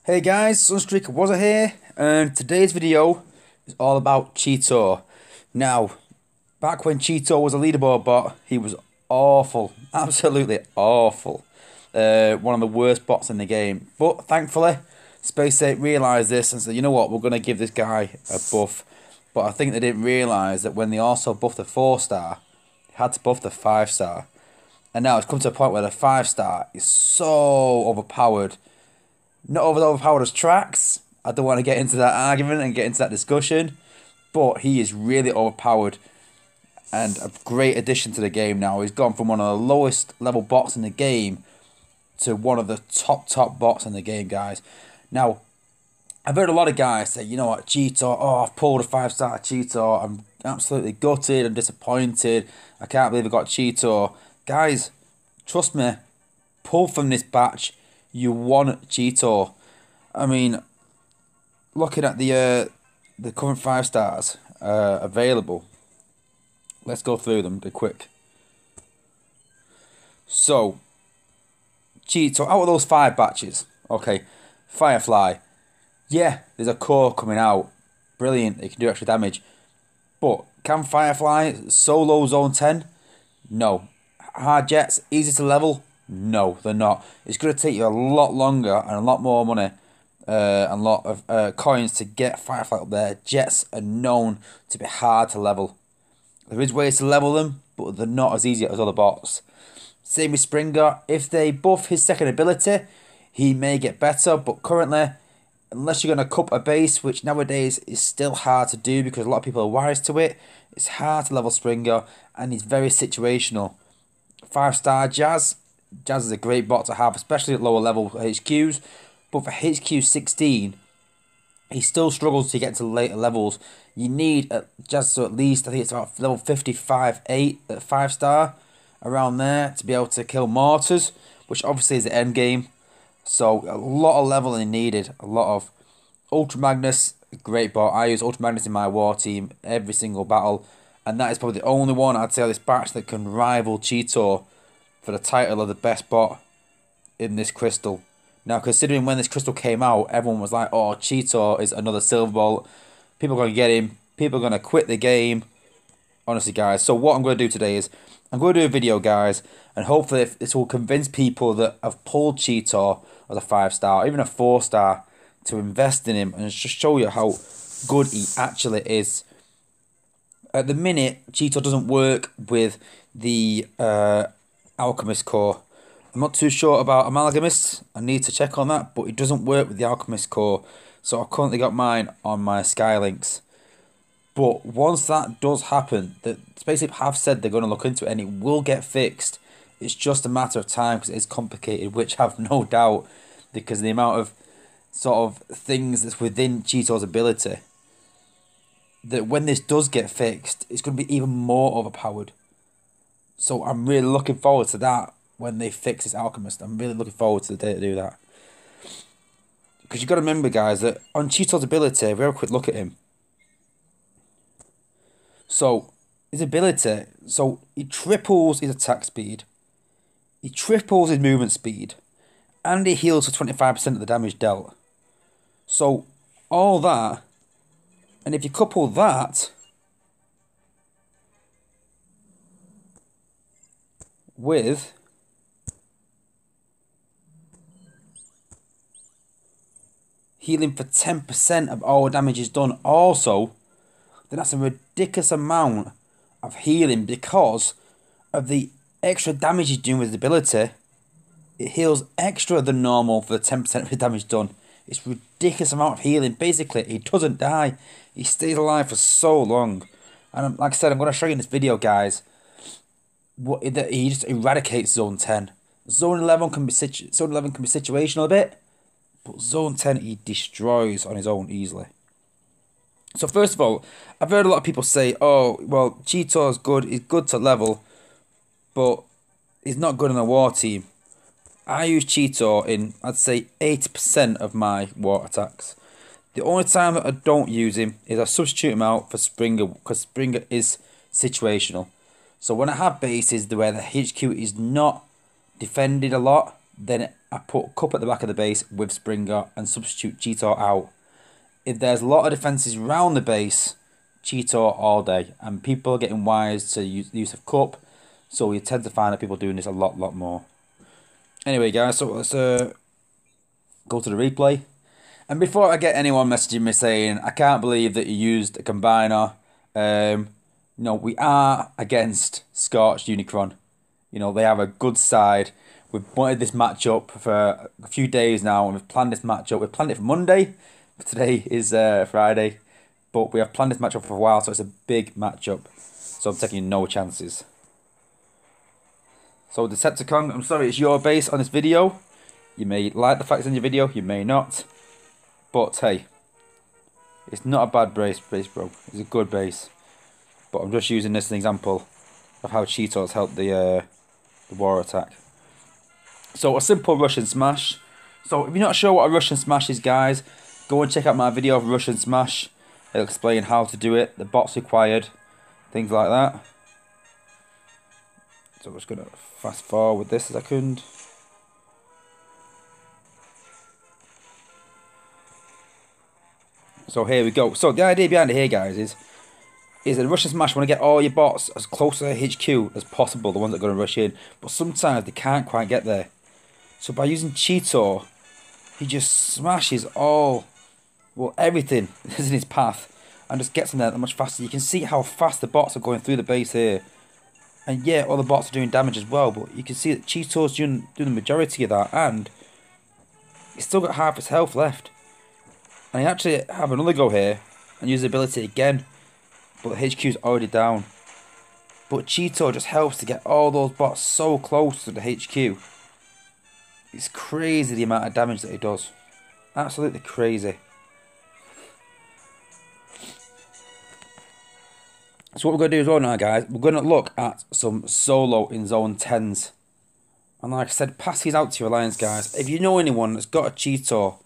Hey guys, Sunstreaker Wozza here, and today's video is all about Cheetor. Now, back when Cheetor was a leaderboard bot, he was awful, absolutely awful. One of the worst bots in the game. But thankfully, Space8 realised this and said, you know what, we're going to give this guy a buff. But I think they didn't realise that when they also buffed the 4-star, they had to buff the 5-star. And now it's come to a point where the 5-star is so overpowered. Not overpowered as Trax. I don't want to get into that argument and get into that discussion. But he is really overpowered. And a great addition to the game now. He's gone from one of the lowest level bots in the game to one of the top bots in the game, guys. Now, I've heard a lot of guys say, you know what, Cheetor, oh, I've pulled a 5-star Cheetor. I'm absolutely gutted. I'm disappointed. I can't believe I got Cheetor. Guys, trust me, pull from this batch. You want Cheetor. I mean, looking at the current 5-stars available, let's go through them quick. So, Cheetor, out of those 5 batches, okay, Firefly, yeah, there's a core coming out, brilliant, it can do extra damage, but can Firefly solo zone 10? No. Hard jets, easy to level? No, they're not. It's going to take you a lot longer and a lot more money and a lot of coins to get Firefly up there. Jets are known to be hard to level. There is ways to level them, but they're not as easy as other bots. Same with Springer. If they buff his second ability, he may get better, but currently, unless you're going to cup a base, which nowadays is still hard to do because a lot of people are wise to it, it's hard to level Springer and he's very situational. 5-star Jazz is a great bot to have, especially at lower level HQs. But for HQ 16, he still struggles to get to later levels. You need Jazz to at least, I think it's about level 55, 8 at 5-star, around there, to be able to kill mortars, which obviously is the end game. So a lot of leveling needed. A lot of Ultra Magnus, great bot. I use Ultra Magnus in my war team every single battle. And that is probably the only one I'd say on this batch that can rival Cheetor for the title of the best bot in this crystal. Now, considering when this crystal came out, everyone was like, oh, Cheetor is another silver bolt. People are going to get him. People are going to quit the game. Honestly, guys. So what I'm going to do today is, I'm going to do a video, guys, and hopefully this will convince people that have pulled Cheetor as a 5-star, or even a 4-star, to invest in him and just show you how good he actually is. At the minute, Cheetor doesn't work with the Alchemist core. I'm not too sure about Amalgamist. I need to check on that, but it doesn't work with the Alchemist core. So I've currently got mine on my Skylinks. But once that does happen, the SpaceX have said they're going to look into it and it will get fixed. It's just a matter of time because it is complicated, which I have no doubt, because the amount of sort of things that's within Cheetor's ability, that when this does get fixed, it's going to be even more overpowered. So I'm really looking forward to that when they fix this Alchemist. I'm really looking forward to the day to do that. Because you've got to remember, guys, that on Cheetor's ability, if we have a quick look at him. So, his ability, so he triples his attack speed. He triples his movement speed. And he heals for 25% of the damage dealt. So, all that, and if you couple that with healing for 10% of all damage is done also, then that's a ridiculous amount of healing because of the extra damage he's doing with his ability. It heals extra than normal for the 10% of the damage done. It's a ridiculous amount of healing. Basically, he doesn't die. He stays alive for so long. And like I said, I'm going to show you in this video, guys, that he just eradicates Zone 10. Zone 11 can be situational a bit, but Zone 10 he destroys on his own easily. So first of all, I've heard a lot of people say, oh, well, Cheetor's good, he's good to level, but he's not good in a war team. I use Cheetor in, I'd say, 80% of my war attacks. The only time that I don't use him is I substitute him out for Springer, because Springer is situational. So when I have bases where the HQ is not defended a lot, then I put Cup at the back of the base with Springer and substitute Cheetor out. If there's a lot of defences around the base, Cheetor all day. And people are getting wise to use of Cup, so you tend to find that people doing this a lot more. Anyway, guys, so let's go to the replay. And before I get anyone messaging me saying, I can't believe that you used a combiner, no, we are against Scorched Unicron. You know, they have a good side. We've wanted this matchup for a few days now, and we've planned this matchup. We've planned it for Monday, but today is Friday. But we have planned this matchup for a while, so it's a big matchup. So I'm taking no chances. So Decepticon, I'm sorry, it's your base on this video. You may like the fact it's in your video, you may not. But hey, it's not a bad base, bro. It's a good base. But I'm just using this as an example of how Cheetor's helped the war attack. So a simple Russian smash. So if you're not sure what a Russian smash is, guys, go and check out my video of Russian smash. It'll explain how to do it, the bots required, things like that. So I'm just going to fast forward this a second. So here we go. So the idea behind it here, guys, is a Russian smash. Want to get all your bots as close to the HQ as possible, the ones that are going to rush in. But sometimes they can't quite get there. So by using Cheetor, he just smashes everything that's in his path and just gets them there that much faster. You can see how fast the bots are going through the base here. And yeah, all the bots are doing damage as well, but you can see that Cheetor's doing the majority of that, and he's still got half his health left. And he actually have another go here and use the ability again, but the HQ's already down. But Cheetor just helps to get all those bots so close to the HQ. It's crazy the amount of damage that he does. Absolutely crazy. So what we're going to do as well now, guys, we're going to look at some solo in zone 10s. And like I said, pass these out to your alliance, guys. If you know anyone that's got a Cheetor,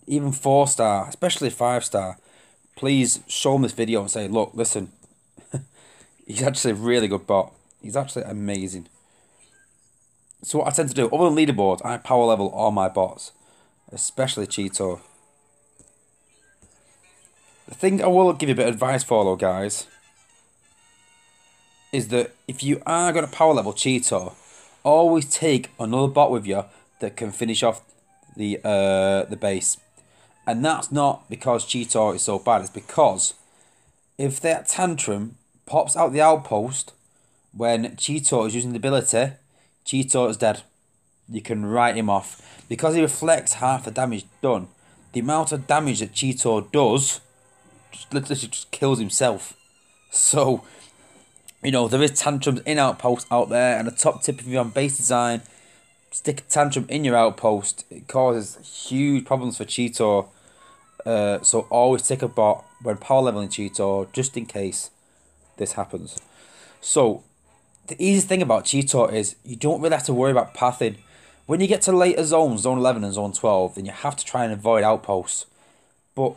even 4-star, especially 5-star, please show them this video and say, look, listen, he's actually a really good bot. He's actually amazing. So what I tend to do, other than leaderboards, I power level all my bots, especially Cheetor. The thing I will give you a bit of advice for, though, guys, is that if you are going to power level Cheetor, always take another bot with you that can finish off the base. And that's not because Cheetor is so bad, it's because if that Tantrum pops out the outpost when Cheetor is using the ability, Cheetor is dead. You can write him off. Because he reflects half the damage done, the amount of damage that Cheetor does literally just kills himself. So, you know, there is tantrums in outposts out there, and a top tip if you're on base design, stick a tantrum in your outpost. It causes huge problems for Cheetor. So always take a bot when power leveling Cheetor, just in case this happens. So the easiest thing about Cheetor is you don't really have to worry about pathing. When you get to later zones, zone 11 and zone 12, then you have to try and avoid outposts. But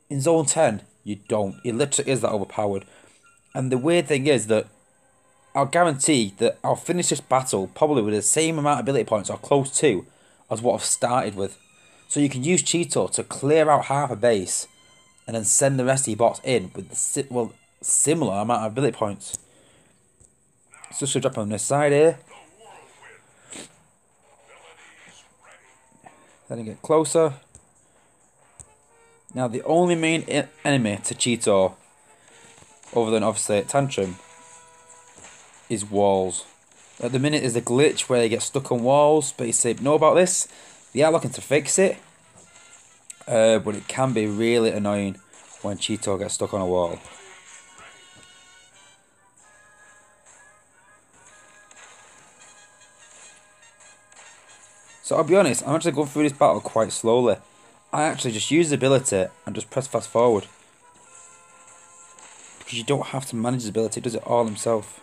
in zone 10, you don't. It literally is that overpowered. And the weird thing is that I'll guarantee that I'll finish this battle probably with the same amount of ability points or close to as what I've started with. So you can use Cheetor to clear out half a base and then send the rest of your bots in with the similar amount of ability points. So just drop on this side here. Then get closer. Now the only main enemy to Cheetor, other than obviously Tantrum, is walls. At the minute there's a glitch where they get stuck on walls, but you say know about this. They are looking to fix it, but it can be really annoying when Cheetor gets stuck on a wall. So I'll be honest, I'm actually going through this battle quite slowly. I actually just use the ability and just press fast forward. Because you don't have to manage his ability, he does it all himself.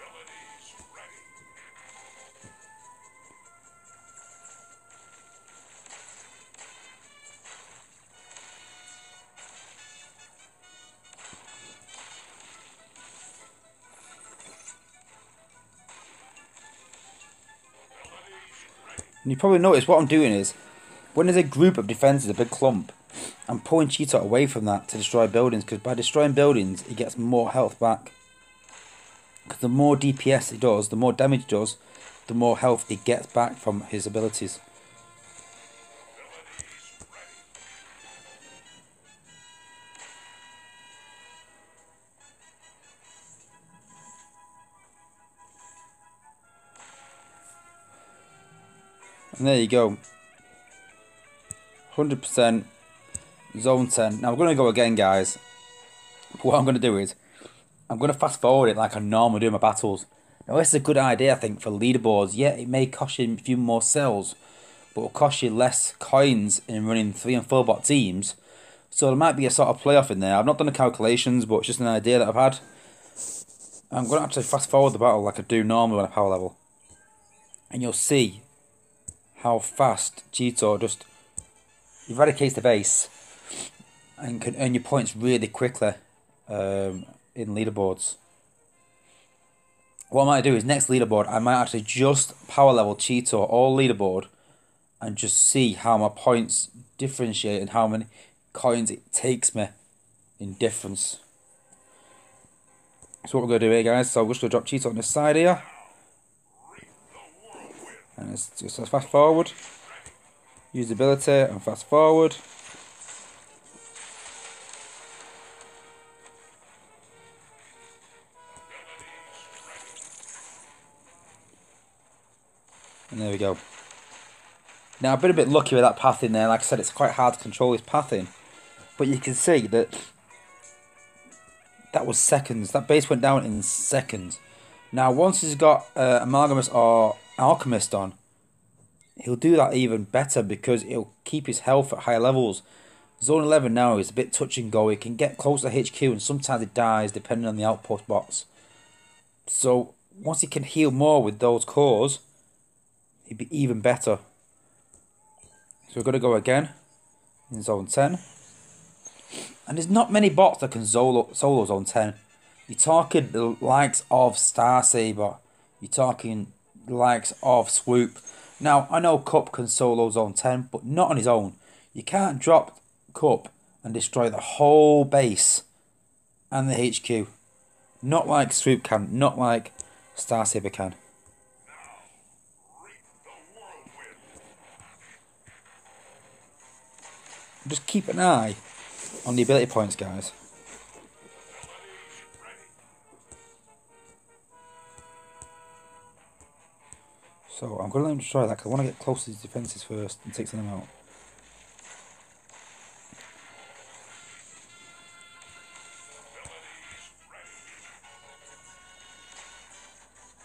And you probably notice what I'm doing is, when there's a group of defences, a big clump, I'm pulling Cheetor away from that to destroy buildings, because by destroying buildings, he gets more health back. Because the more DPS he does, the more damage he does, the more health he gets back from his abilities. And there you go. 100% zone 10. Now we're going to go again, guys. What I'm going to do is, I'm going to fast forward it like I normally do in my battles. Now this is a good idea, I think, for leaderboards. Yeah, it may cost you a few more cells, but it will cost you less coins in running 3 and 4 bot teams. So there might be a sort of playoff in there. I've not done the calculations, but it's just an idea that I've had. I'm going to actually fast forward the battle like I do normally on a power level. And you'll see how fast Cheetor just eradicates the base and can earn your points really quickly in leaderboards. What I might do is, next leaderboard, I might actually just power level Cheetor all leaderboard and just see how my points differentiate and how many coins it takes me in difference. So what we're going to do here, guys, so we're just going to drop Cheetor on this side here. And let's just fast forward. Use the ability and fast forward. And there we go. Now I've been a bit lucky with that pathing there. Like I said, it's quite hard to control his pathing. But you can see that that was seconds. That base went down in seconds. Now once he's got Amalgamous or Alchemist on, he'll do that even better because he'll keep his health at higher levels. Zone 11 now is a bit touch and go. He can get close to HQ and sometimes he dies depending on the outpost bots. So once he can heal more with those cores, he'd be even better. So we're going to go again in Zone 10. And there's not many bots that can solo Zone 10. You're talking the likes of Star Saber. You're talking the likes of Swoop. Now, I know Cup can solo Zone 10, but not on his own. You can't drop Cup and destroy the whole base and the HQ. Not like Swoop can, not like Star Saber can. Just keep an eye on the ability points, guys. So I'm going to let him destroy that because I want to get close to his defences first and take them out.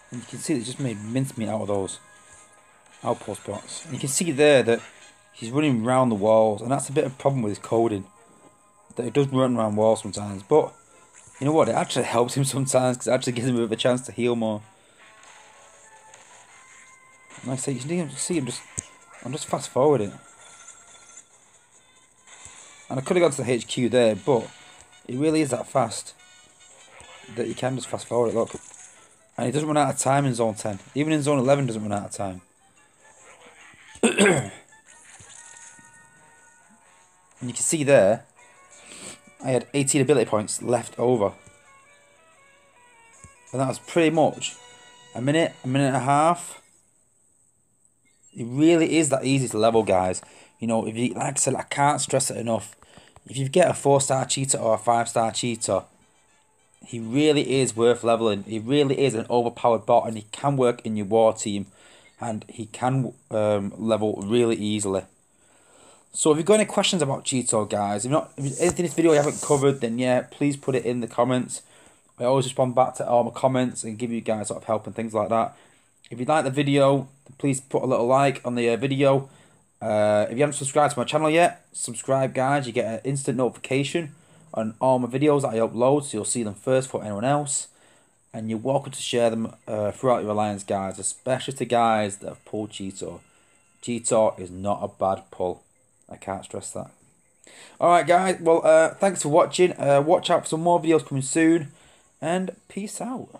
And you can see it just made mincemeat out of those outpost bots. And you can see there that he's running around the walls, and that's a bit of a problem with his coding. That he does run around walls sometimes, but you know what? It actually helps him sometimes because it actually gives him a bit of a chance to heal more. Like I say, you can see him just. I'm just fast forwarding. And I could have gone to the HQ there, but it really is that fast that you can just fast forward it. Look, and he doesn't run out of time in Zone 10. Even in Zone 11, doesn't run out of time. And you can see there, I had 18 ability points left over. And that was pretty much a minute and a half. It really is that easy to level, guys. You know, if you, like I said, I can't stress it enough. If you get a 4-star Cheetor or a 5-star Cheetor, he really is worth leveling. He really is an overpowered bot, and he can work in your war team, and he can level really easily. So if you've got any questions about Cheetor, guys, if anything in this video you haven't covered, then yeah, please put it in the comments. I always respond back to all my comments and give you guys sort of help and things like that. If you like the video, please put a little like on the video. If you haven't subscribed to my channel yet, subscribe, guys. You get an instant notification on all my videos that I upload, so you'll see them first for anyone else. And you're welcome to share them throughout your alliance, guys, especially to guys that have pulled Cheetor. Cheetor is not a bad pull. I can't stress that. Alright, guys. Well, thanks for watching. Watch out for some more videos coming soon. And peace out.